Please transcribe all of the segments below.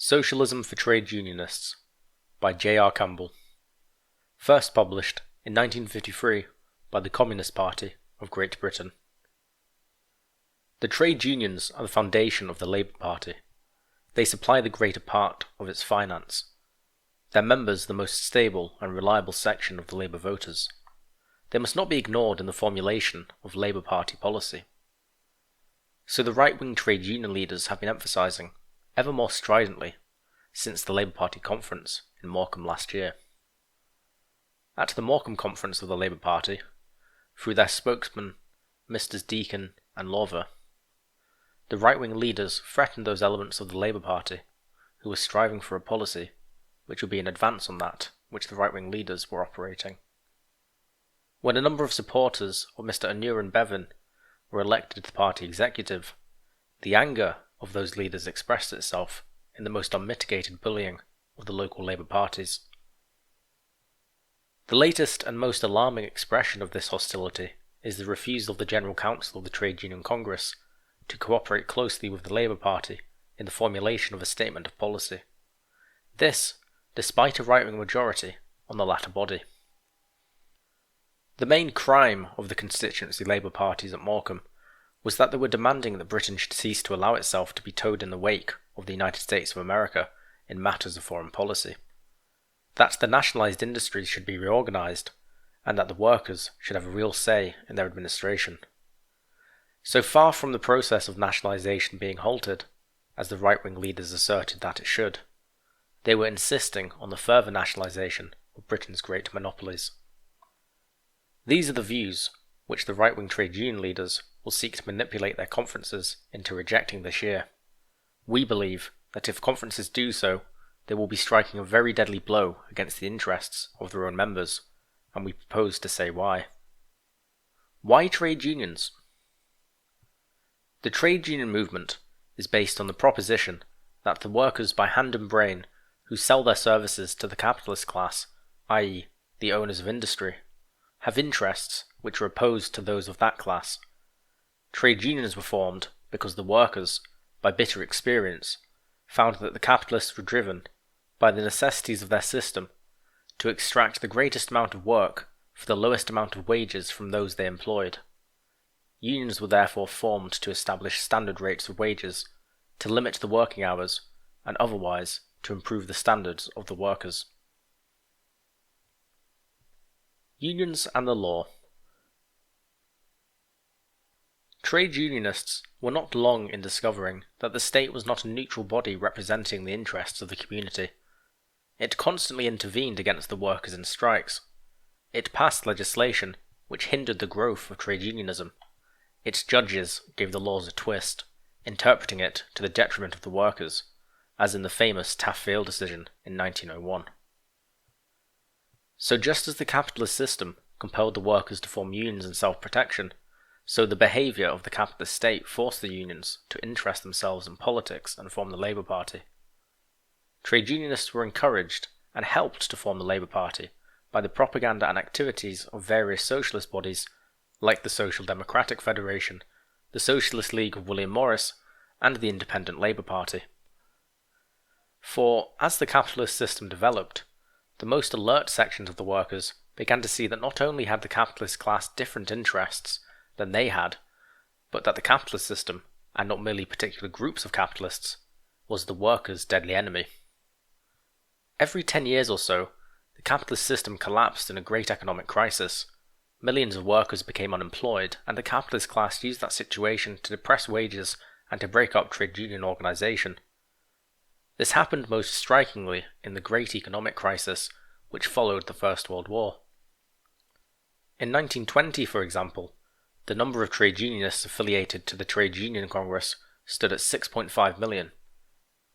Socialism for Trade Unionists by J.R. Campbell. First published in 1953 by the Communist Party of Great Britain. The trade unions are the foundation of the Labour Party. They supply the greater part of its finance. Their members the most stable and reliable section of the Labour voters. They must not be ignored in the formulation of Labour Party policy. So the right-wing trade union leaders have been emphasising, ever more stridently, since the Labour Party conference in Morecambe last year. At the Morecambe conference of the Labour Party, through their spokesmen Messrs. Deakin and Lawver, the right-wing leaders threatened those elements of the Labour Party who were striving for a policy which would be an advance on that which the right-wing leaders were operating. When a number of supporters of Mr. Aneurin Bevan were elected to the party executive, the anger of those leaders expressed itself in the most unmitigated bullying of the local Labour parties. The latest and most alarming expression of this hostility is the refusal of the General Council of the Trade Union Congress to cooperate closely with the Labour Party in the formulation of a statement of policy. This, despite a right-wing majority on the latter body. The main crime of the constituency Labour parties at Morecambe was that they were demanding that Britain should cease to allow itself to be towed in the wake of the United States of America in matters of foreign policy, that the nationalised industries should be reorganised, and that the workers should have a real say in their administration. So far from the process of nationalisation being halted, as the right-wing leaders asserted that it should, they were insisting on the further nationalisation of Britain's great monopolies. These are the views which the right-wing trade union leaders will seek to manipulate their conferences into rejecting this year. We believe that if conferences do so, they will be striking a very deadly blow against the interests of their own members, and we propose to say why. Why trade unions? The trade union movement is based on the proposition that the workers by hand and brain who sell their services to the capitalist class, i.e., the owners of industry, have interests which are opposed to those of that class. Trade unions were formed because the workers, by bitter experience, found that the capitalists were driven, by the necessities of their system, to extract the greatest amount of work for the lowest amount of wages from those they employed. Unions were therefore formed to establish standard rates of wages, to limit the working hours, and otherwise to improve the standards of the workers. Unions and the law. Trade unionists were not long in discovering that the state was not a neutral body representing the interests of the community. It constantly intervened against the workers in strikes. It passed legislation which hindered the growth of trade unionism. Its judges gave the laws a twist, interpreting it to the detriment of the workers, as in the famous Taft-Veil decision in 1901. So just as the capitalist system compelled the workers to form unions in self-protection, so the behaviour of the capitalist state forced the unions to interest themselves in politics and form the Labour Party. Trade unionists were encouraged and helped to form the Labour Party by the propaganda and activities of various socialist bodies like the Social Democratic Federation, the Socialist League of William Morris, and the Independent Labour Party. For, as the capitalist system developed, the most alert sections of the workers began to see that not only had the capitalist class different interests than they had, but that the capitalist system, and not merely particular groups of capitalists, was the workers' deadly enemy. Every 10 years or so, the capitalist system collapsed in a great economic crisis. Millions of workers became unemployed, and the capitalist class used that situation to depress wages and to break up trade union organisation. This happened most strikingly in the great economic crisis which followed the First World War. In 1920, for example, the number of trade unionists affiliated to the Trade Union Congress stood at 6.5 million.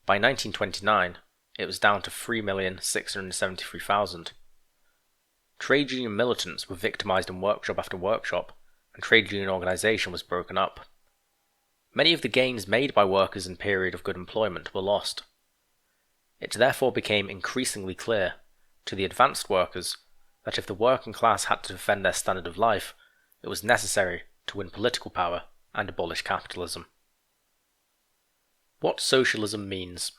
By 1929, it was down to 3,673,000. Trade union militants were victimised in workshop after workshop, and trade union organisation was broken up. Many of the gains made by workers in period of good employment were lost. It therefore became increasingly clear to the advanced workers that if the working class had to defend their standard of life, it was necessary to win political power and abolish capitalism. What socialism means.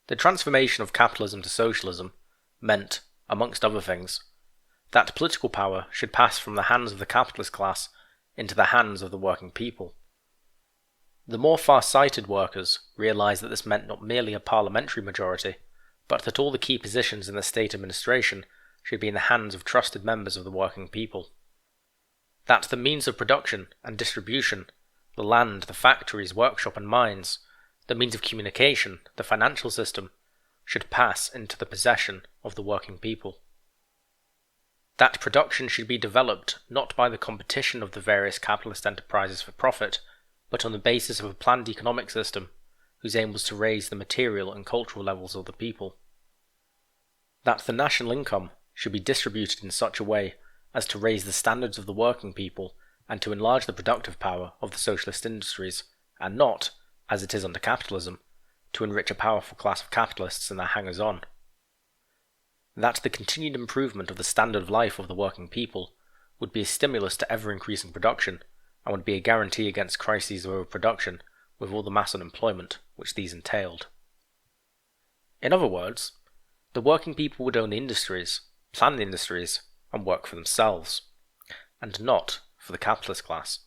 The transformation of capitalism to socialism meant, amongst other things, that political power should pass from the hands of the capitalist class into the hands of the working people. The more far-sighted workers realised that this meant not merely a parliamentary majority, but that all the key positions in the state administration should be in the hands of trusted members of the working people. That the means of production and distribution, the land, the factories, workshop and mines, the means of communication, the financial system, should pass into the possession of the working people. That production should be developed not by the competition of the various capitalist enterprises for profit, but on the basis of a planned economic system whose aim was to raise the material and cultural levels of the people. That the national income should be distributed in such a way as to raise the standards of the working people and to enlarge the productive power of the socialist industries, and not, as it is under capitalism, to enrich a powerful class of capitalists and their hangers-on. That the continued improvement of the standard of life of the working people would be a stimulus to ever-increasing production, and would be a guarantee against crises of overproduction with all the mass unemployment which these entailed. In other words, the working people would own the industries, plan the industries, and work for themselves, and not for the capitalist class.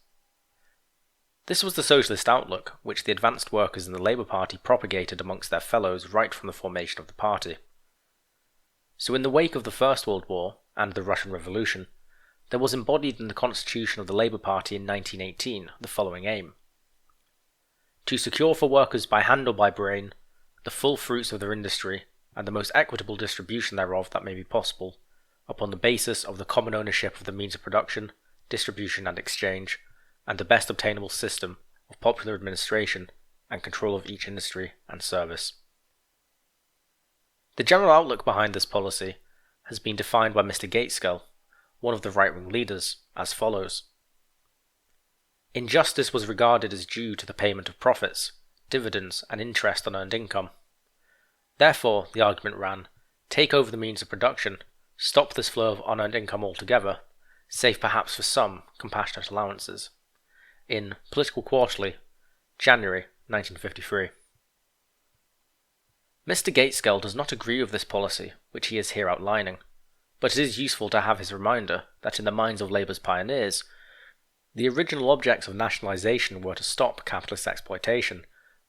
This was the socialist outlook which the advanced workers in the Labour Party propagated amongst their fellows right from the formation of the party. So in the wake of the First World War and the Russian Revolution, there was embodied in the constitution of the Labour Party in 1918 the following aim: to secure for workers by hand or by brain the full fruits of their industry and the most equitable distribution thereof that may be possible, upon the basis of the common ownership of the means of production, distribution and exchange, and the best obtainable system of popular administration and control of each industry and service. The general outlook behind this policy has been defined by Mr. Gaitskell, one of the right-wing leaders, as follows. Injustice was regarded as due to the payment of profits, dividends, and interest on earned income. Therefore, the argument ran, take over the means of production, stop this flow of unearned income altogether, save perhaps for some compassionate allowances. In Political Quarterly, January 1953. Mr. Gaitskell does not agree with this policy, which he is here outlining, but it is useful to have his reminder that in the minds of Labour's pioneers, the original objects of nationalisation were to stop capitalist exploitation,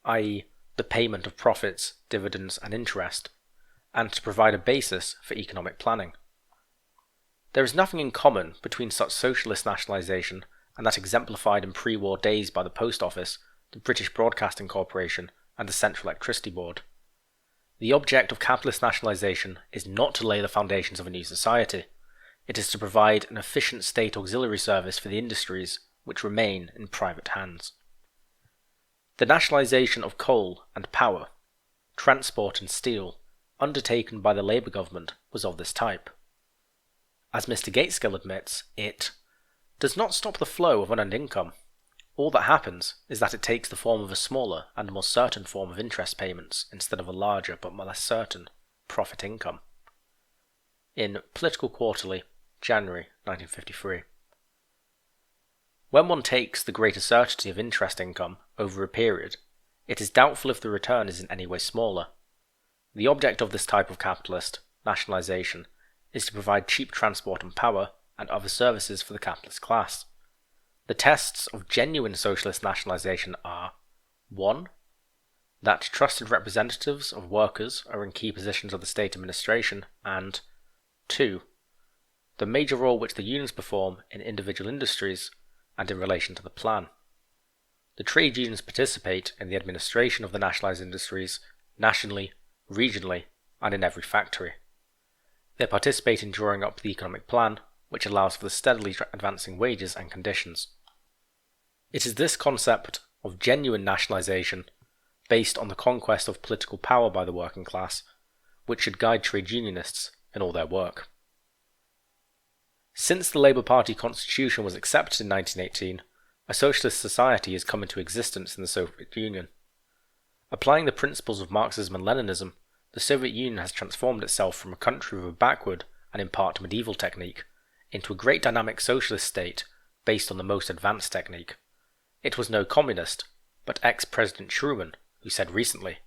i.e., the payment of profits, dividends and interest, and to provide a basis for economic planning. There is nothing in common between such socialist nationalisation and that exemplified in pre-war days by the Post Office, the British Broadcasting Corporation and the Central Electricity Board. The object of capitalist nationalisation is not to lay the foundations of a new society. It is to provide an efficient state auxiliary service for the industries which remain in private hands. The nationalisation of coal and power, transport and steel, undertaken by the Labour government, was of this type. As Mr. Gaitskell admits, it does not stop the flow of unearned income. All that happens is that it takes the form of a smaller and more certain form of interest payments instead of a larger but less certain profit income. In Political Quarterly, January 1953. When one takes the greater certainty of interest income over a period, it is doubtful if the return is in any way smaller. The object of this type of capitalist nationalisation is to provide cheap transport and power and other services for the capitalist class. The tests of genuine socialist nationalisation are 1. That trusted representatives of workers are in key positions of the state administration, and 2. The major role which the unions perform in individual industries and in relation to the plan. The trade unions participate in the administration of the nationalised industries nationally, regionally, and in every factory. They participate in drawing up the economic plan, which allows for the steadily advancing wages and conditions. It is this concept of genuine nationalisation, based on the conquest of political power by the working class, which should guide trade unionists in all their work. Since the Labour Party constitution was accepted in 1918, a socialist society has come into existence in the Soviet Union. Applying the principles of Marxism and Leninism, the Soviet Union has transformed itself from a country with a backward and in part medieval technique into a great dynamic socialist state based on the most advanced technique. It was no communist, but ex-President Truman who said recently,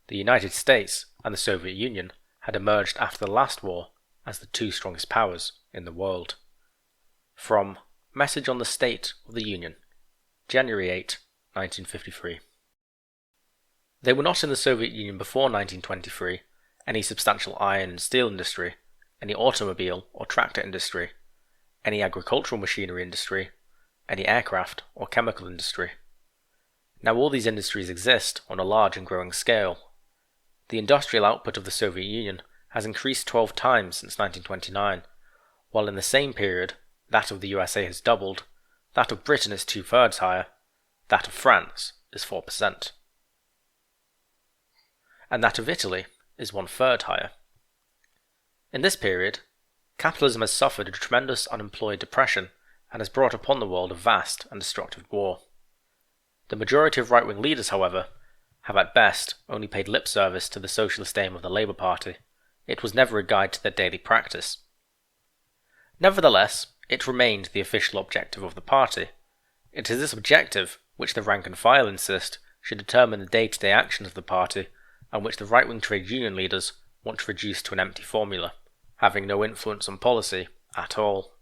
The United States and the Soviet Union had emerged after the last war as the two strongest powers in the world. From Message on the State of the Union, January 8, 1953. There were not in the Soviet Union before 1923 any substantial iron and steel industry, any automobile or tractor industry, any agricultural machinery industry, any aircraft or chemical industry. Now all these industries exist on a large and growing scale. The industrial output of the Soviet Union has increased 12 times since 1929, while in the same period that of the USA has doubled, that of Britain is 2/3 higher, that of France is 4%, and that of Italy is 1/3 higher. In this period, capitalism has suffered a tremendous unemployed depression and has brought upon the world a vast and destructive war. The majority of right-wing leaders, however, have at best only paid lip service to the socialist aim of the Labour Party. It was never a guide to their daily practice. Nevertheless, it remained the official objective of the party. It is this objective which the rank and file insist should determine the day-to-day actions of the party, and which the right-wing trade union leaders want to reduce to an empty formula, having no influence on policy at all.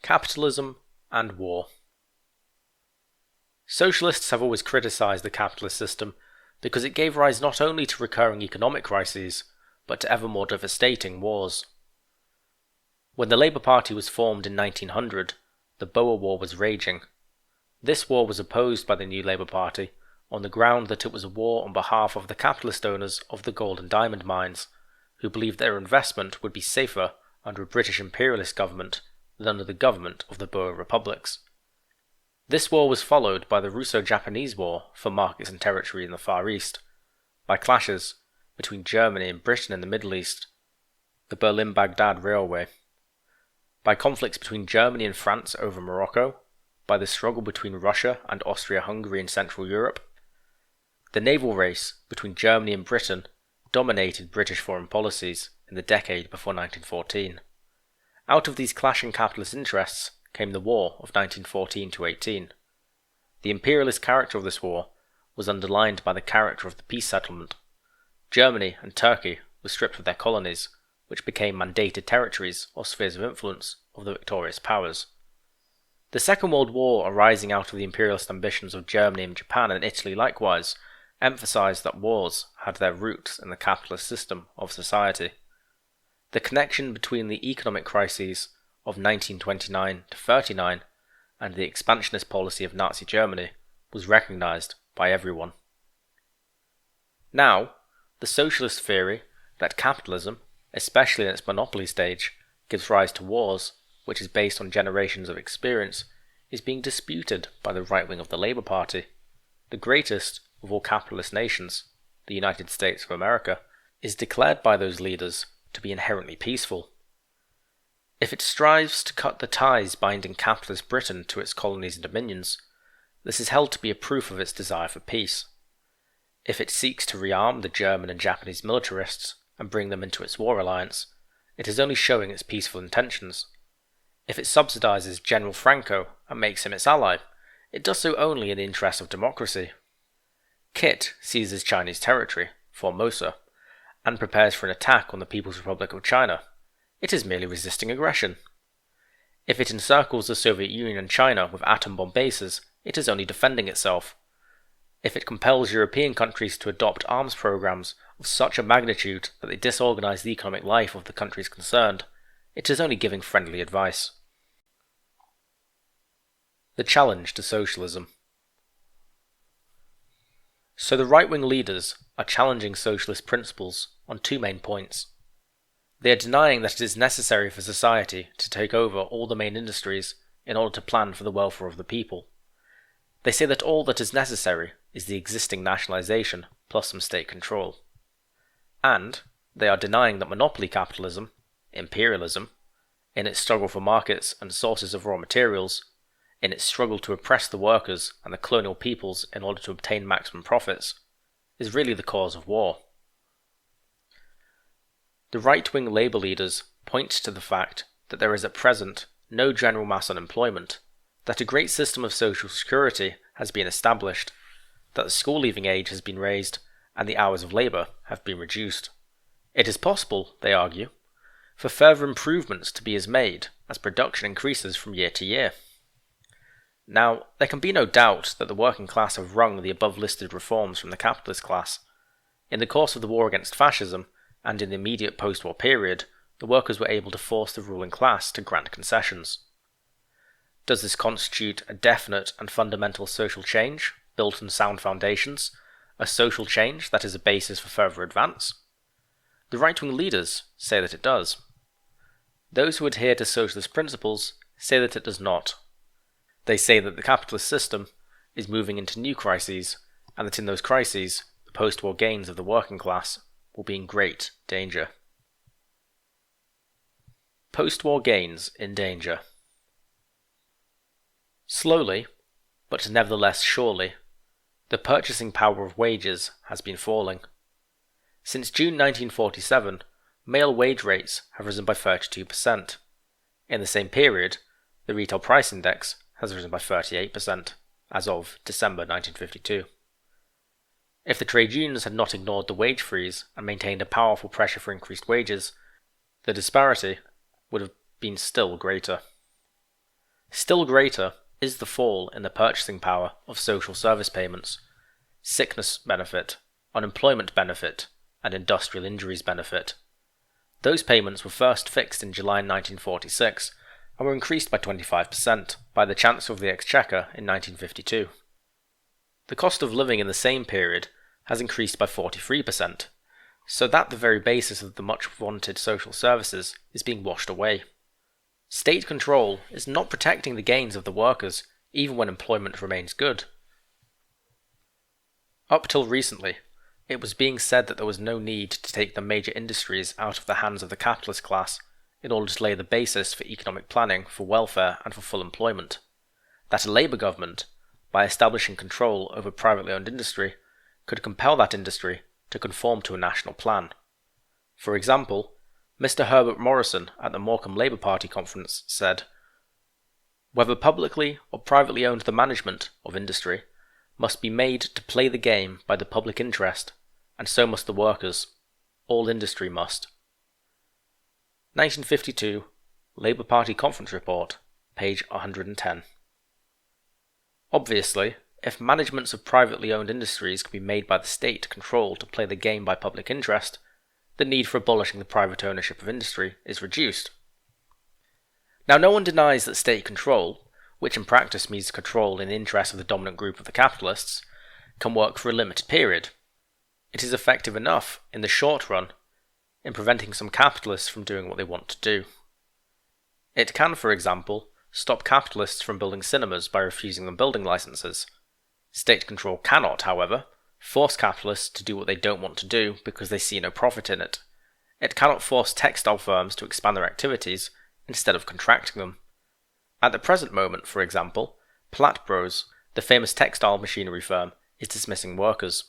Capitalism and war. Socialists have always criticised the capitalist system because it gave rise not only to recurring economic crises, but to ever more devastating wars. When the Labour Party was formed in 1900, the Boer War was raging. This war was opposed by the New Labour Party on the ground that it was a war on behalf of the capitalist owners of the gold and diamond mines, who believed their investment would be safer under a British imperialist government than under the government of the Boer republics. This war was followed by the Russo-Japanese War for markets and territory in the Far East, by clashes between Germany and Britain in the Middle East, the Berlin-Baghdad Railway, by conflicts between Germany and France over Morocco, by the struggle between Russia and Austria-Hungary in Central Europe. The naval race between Germany and Britain dominated British foreign policies in the decade before 1914. Out of these clashing capitalist interests came the War of 1914-18. The imperialist character of this war was underlined by the character of the peace settlement. Germany and Turkey were stripped of their colonies, which became mandated territories or spheres of influence of the victorious powers. The Second World War, arising out of the imperialist ambitions of Germany and Japan and Italy likewise, emphasized that wars had their roots in the capitalist system of society. The connection between the economic crises of 1929-39 and the expansionist policy of Nazi Germany was recognized by everyone. Now, the socialist theory that capitalism, especially in its monopoly stage, gives rise to wars, which is based on generations of experience, is being disputed by the right wing of the Labour Party. The greatest of all capitalist nations, the United States of America, is declared by those leaders to be inherently peaceful. If it strives to cut the ties binding capitalist Britain to its colonies and dominions, this is held to be a proof of its desire for peace. If it seeks to rearm the German and Japanese militarists and bring them into its war alliance, it is only showing its peaceful intentions. If it subsidizes General Franco and makes him its ally, it does so only in the interest of democracy. Kit seizes Chinese territory, Formosa, and prepares for an attack on the People's Republic of China. It is merely resisting aggression. If it encircles the Soviet Union and China with atom bomb bases, it is only defending itself. If it compels European countries to adopt arms programs of such a magnitude that they disorganize the economic life of the countries concerned, it is only giving friendly advice. The challenge to socialism. So the right-wing leaders are challenging socialist principles on two main points. They are denying that it is necessary for society to take over all the main industries in order to plan for the welfare of the people. They say that all that is necessary is the existing nationalization plus some state control. And they are denying that monopoly capitalism, imperialism, in its struggle for markets and sources of raw materials, in its struggle to oppress the workers and the colonial peoples in order to obtain maximum profits, is really the cause of war. The right-wing Labour leaders point to the fact that there is at present no general mass unemployment, that a great system of social security has been established, that the school leaving age has been raised, and the hours of labour have been reduced. It is possible, they argue, for further improvements to be made as production increases from year to year. Now, there can be no doubt that the working class have wrung the above-listed reforms from the capitalist class. In the course of the war against fascism, and in the immediate post-war period, the workers were able to force the ruling class to grant concessions. Does this constitute a definite and fundamental social change, built on sound foundations, a social change that is a basis for further advance? The right-wing leaders say that it does. Those who adhere to socialist principles say that it does not. They say that the capitalist system is moving into new crises, and that in those crises, the post-war gains of the working class will be in great danger. Post-war gains in danger. Slowly, but nevertheless surely, the purchasing power of wages has been falling. Since June 1947, male wage rates have risen by 32%. In the same period, the retail price index has risen by 38%, as of December 1952. If the trade unions had not ignored the wage freeze and maintained a powerful pressure for increased wages, the disparity would have been still greater. Still greater is the fall in the purchasing power of social service payments, sickness benefit, unemployment benefit, and industrial injuries benefit. Those payments were first fixed in July 1946 and were increased by 25% by the Chancellor of the Exchequer in 1952. The cost of living in the same period has increased by 43%, so that the very basis of the much-wanted social services is being washed away. State control is not protecting the gains of the workers, even when employment remains good. Up till recently, it was being said that there was no need to take the major industries out of the hands of the capitalist class in order to lay the basis for economic planning for welfare and for full employment. That a Labour government, by establishing control over privately owned industry, could compel that industry to conform to a national plan. For example, Mr. Herbert Morrison at the Morecambe Labour Party conference said, "Whether publicly or privately owned, the management of industry must be made to play the game by the public interest, and so must the workers. All industry must." 1952, Labour Party Conference Report, page 110. Obviously, if managements of privately owned industries can be made by the state controlled to play the game by public interest, the need for abolishing the private ownership of industry is reduced. Now, no one denies that state control, which in practice means control in the interest of the dominant group of the capitalists, can work for a limited period. It is effective enough, in the short run, in preventing some capitalists from doing what they want to do. It can, for example, stop capitalists from building cinemas by refusing them building licenses. State control cannot, however, force capitalists to do what they don't want to do because they see no profit in it. It cannot force textile firms to expand their activities instead of contracting them. At the present moment, for example, Platt-Bros, the famous textile machinery firm, is dismissing workers.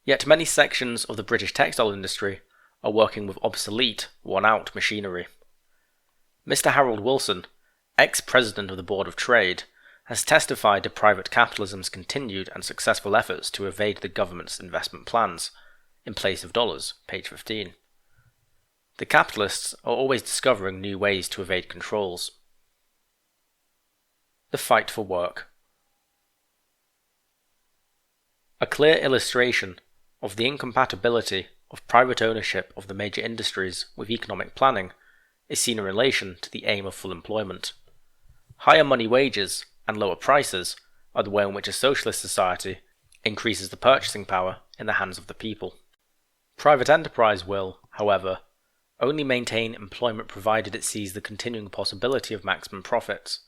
Yet many sections of the British textile industry are working with obsolete, worn-out machinery. Mr. Harold Wilson, ex-president of the Board of Trade, has testified to private capitalism's continued and successful efforts to evade the government's investment plans, in place of dollars, page 15. The capitalists are always discovering new ways to evade controls. The fight for work. A clear illustration of the incompatibility of private ownership of the major industries with economic planning is seen in relation to the aim of full employment. Higher money wages and lower prices are the way in which a socialist society increases the purchasing power in the hands of the people. Private enterprise will, however, only maintain employment provided it sees the continuing possibility of maximum profits.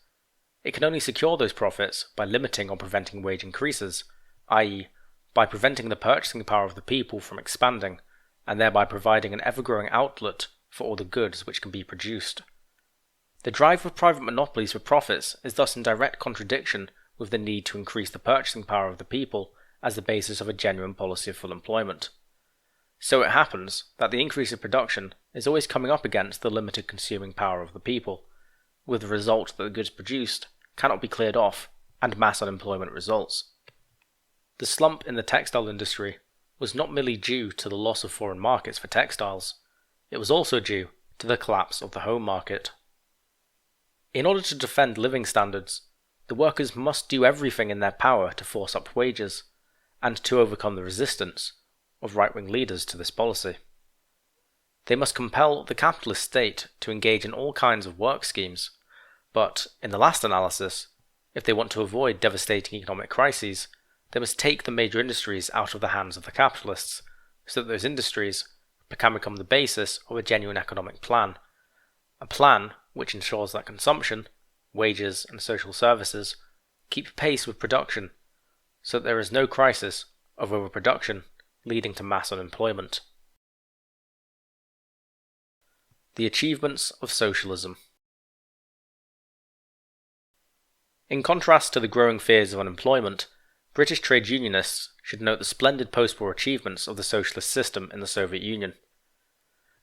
It can only secure those profits by limiting or preventing wage increases, i.e., by preventing the purchasing power of the people from expanding, and thereby providing an ever-growing outlet for all the goods which can be produced. The drive of private monopolies for profits is thus in direct contradiction with the need to increase the purchasing power of the people as the basis of a genuine policy of full employment. So it happens that the increase of production is always coming up against the limited consuming power of the people, with the result that the goods produced cannot be cleared off and mass unemployment results. The slump in the textile industry was not merely due to the loss of foreign markets for textiles, it was also due to the collapse of the home market. In order to defend living standards, the workers must do everything in their power to force up wages, and to overcome the resistance of right-wing leaders to this policy. They must compel the capitalist state to engage in all kinds of work schemes, but, in the last analysis, if they want to avoid devastating economic crises, they must take the major industries out of the hands of the capitalists, so that those industries can become the basis of a genuine economic plan, a plan which ensures that consumption, wages and social services keep pace with production, so that there is no crisis of overproduction leading to mass unemployment. The achievements of socialism. In contrast to the growing fears of unemployment, British trade unionists should note the splendid post-war achievements of the socialist system in the Soviet Union.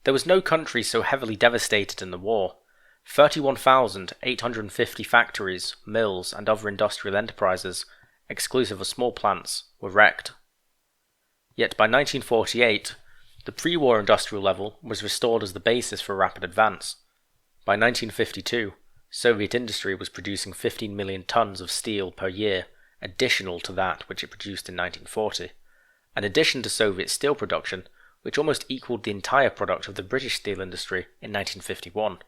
There was no country so heavily devastated in the war. 31,850 factories, mills, and other industrial enterprises, exclusive of small plants, were wrecked. Yet by 1948, the pre-war industrial level was restored as the basis for rapid advance. By 1952, Soviet industry was producing 15 million tons of steel per year, additional to that which it produced in 1940, an addition to Soviet steel production which almost equalled the entire product of the British steel industry in 1951.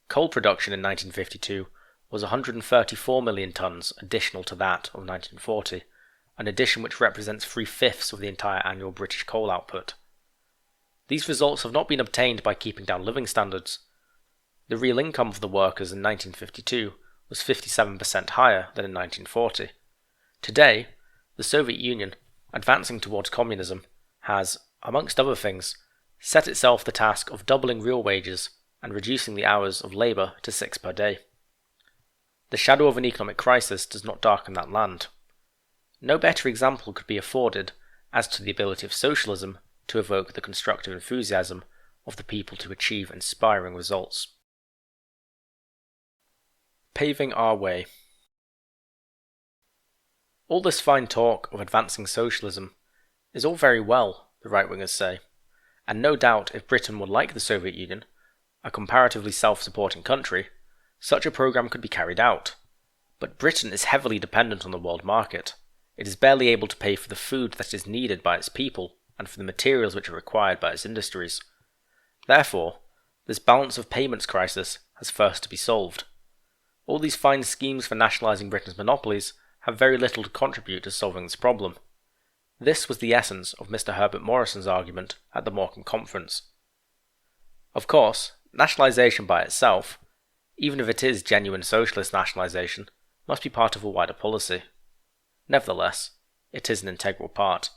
Coal production in 1952 was 134 million tons additional to that of 1940, an addition which represents 3/5 of the entire annual British coal output. These results have not been obtained by keeping down living standards. The real income of the workers in 1952 was 57% higher than in 1940. Today, the Soviet Union, advancing towards communism, has, amongst other things, set itself the task of doubling real wages and reducing the hours of labour to 6 per day. The shadow of an economic crisis does not darken that land. No better example could be afforded as to the ability of socialism to evoke the constructive enthusiasm of the people to achieve inspiring results. Paving our way. All this fine talk of advancing socialism is all very well, the right-wingers say, and no doubt if Britain were like the Soviet Union, a comparatively self-supporting country, such a program could be carried out. But Britain is heavily dependent on the world market. It is barely able to pay for the food that is needed by its people and for the materials which are required by its industries. Therefore, this balance of payments crisis has first to be solved. All these fine schemes for nationalising Britain's monopolies have very little to contribute to solving this problem. This was the essence of Mr. Herbert Morrison's argument at the Morecambe Conference. Of course, nationalisation by itself, even if it is genuine socialist nationalisation, must be part of a wider policy. Nevertheless, it is an integral part.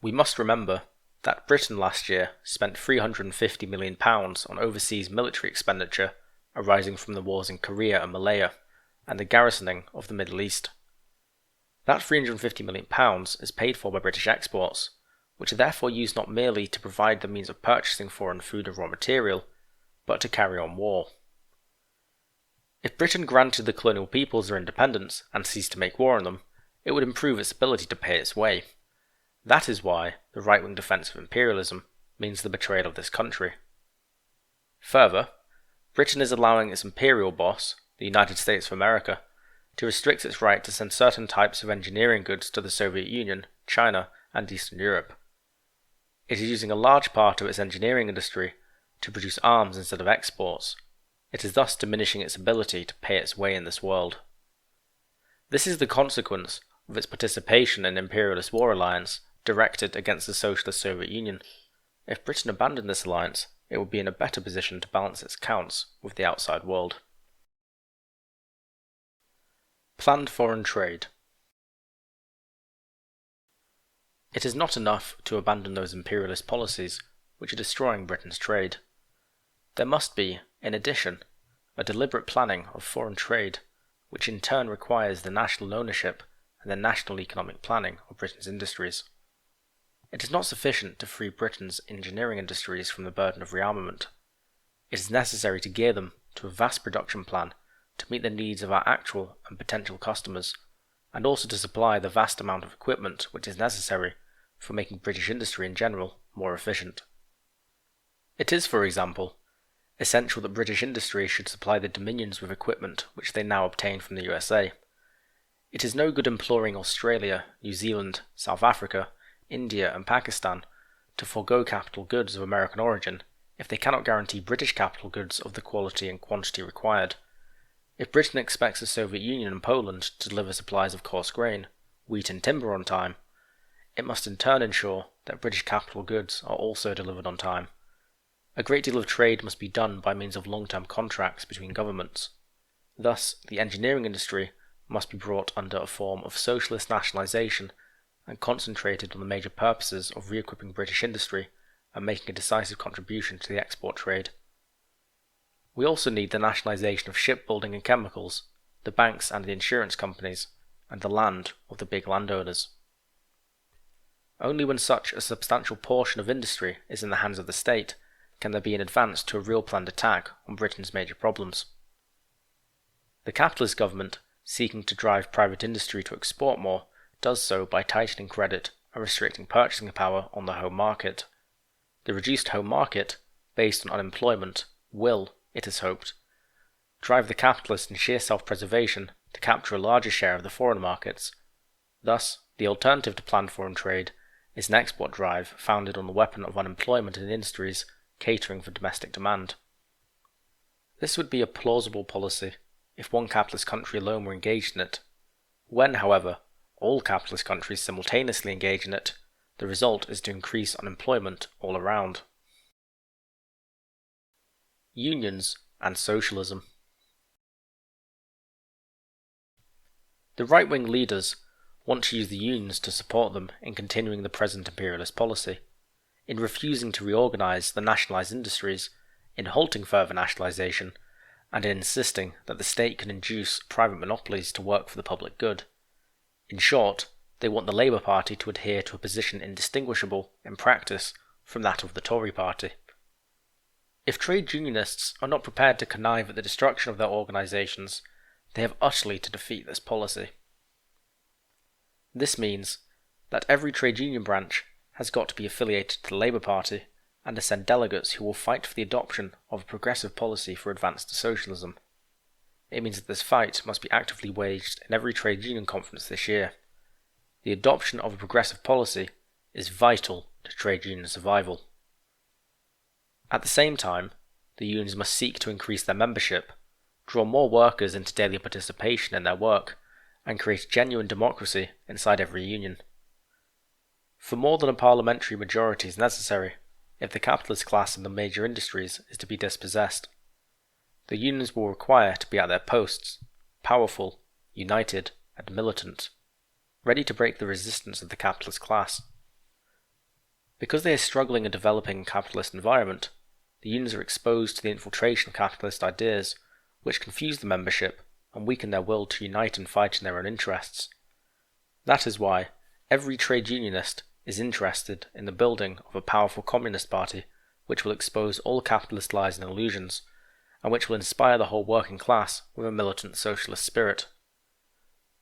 We must remember that Britain last year spent £350 million on overseas military expenditure arising from the wars in Korea and Malaya, and the garrisoning of the Middle East. That £350 million is paid for by British exports, which are therefore used not merely to provide the means of purchasing foreign food and raw material, but to carry on war. If Britain granted the colonial peoples their independence and ceased to make war on them, it would improve its ability to pay its way. That is why the right-wing defence of imperialism means the betrayal of this country. Further, Britain is allowing its imperial boss, the United States of America, to restrict its right to send certain types of engineering goods to the Soviet Union, China, and Eastern Europe. It is using a large part of its engineering industry to produce arms instead of exports. It is thus diminishing its ability to pay its way in this world. This is the consequence of its participation in imperialist war alliance directed against the socialist Soviet Union. If Britain abandoned this alliance, it would be in a better position to balance its accounts with the outside world. Planned foreign trade. It is not enough to abandon those imperialist policies which are destroying Britain's trade. There must be, in addition, a deliberate planning of foreign trade, which in turn requires the national ownership and the national economic planning of Britain's industries. It is not sufficient to free Britain's engineering industries from the burden of rearmament. It is necessary to gear them to a vast production plan to meet the needs of our actual and potential customers, and also to supply the vast amount of equipment which is necessary for making British industry in general more efficient. It is, for example, essential that British industry should supply the Dominions with equipment which they now obtain from the USA. It is no good imploring Australia, New Zealand, South Africa, India and Pakistan to forego capital goods of American origin if they cannot guarantee British capital goods of the quality and quantity required. If Britain expects the Soviet Union and Poland to deliver supplies of coarse grain, wheat and timber on time, it must in turn ensure that British capital goods are also delivered on time. A great deal of trade must be done by means of long-term contracts between governments. Thus, the engineering industry must be brought under a form of socialist nationalisation and concentrated on the major purposes of re-equipping British industry and making a decisive contribution to the export trade. We also need the nationalisation of shipbuilding and chemicals, the banks and the insurance companies, and the land of the big landowners. Only when such a substantial portion of industry is in the hands of the state can there be an advance to a real planned attack on Britain's major problems. The capitalist government, seeking to drive private industry to export more, does so by tightening credit and restricting purchasing power on the home market. The reduced home market, based on unemployment, will, it is hoped, drive the capitalist in sheer self-preservation to capture a larger share of the foreign markets. Thus, the alternative to planned foreign trade is an export drive founded on the weapon of unemployment in industries catering for domestic demand. This would be a plausible policy if one capitalist country alone were engaged in it. When, however, all capitalist countries simultaneously engage in it, the result is to increase unemployment all around. Unions and Socialism. The right-wing leaders want to use the unions to support them in continuing the present imperialist policy, in refusing to reorganise the nationalised industries, in halting further nationalisation, and in insisting that the state can induce private monopolies to work for the public good. In short, they want the Labour Party to adhere to a position indistinguishable, in practice, from that of the Tory Party. If trade unionists are not prepared to connive at the destruction of their organisations, they have utterly to defeat this policy. This means that every trade union branch has got to be affiliated to the Labour Party and to send delegates who will fight for the adoption of a progressive policy for advance to socialism. It means that this fight must be actively waged in every trade union conference this year. The adoption of a progressive policy is vital to trade union survival. At the same time, the unions must seek to increase their membership, draw more workers into daily participation in their work, and create genuine democracy inside every union. For more than a parliamentary majority is necessary if the capitalist class in the major industries is to be dispossessed. The unions will require to be at their posts, powerful, united, and militant, ready to break the resistance of the capitalist class. Because they are struggling in developing a capitalist environment, the unions are exposed to the infiltration of capitalist ideas, which confuse the membership and weaken their will to unite and fight in their own interests. That is why every trade unionist is interested in the building of a powerful communist party which will expose all capitalist lies and illusions, and which will inspire the whole working class with a militant socialist spirit.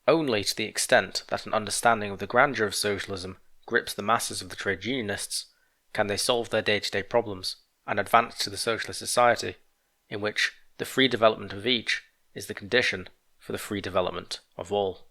Only to the extent that an understanding of the grandeur of socialism grips the masses of the trade unionists can they solve their day-to-day problems and advance to the socialist society in which the free development of each is the condition for the free development of all.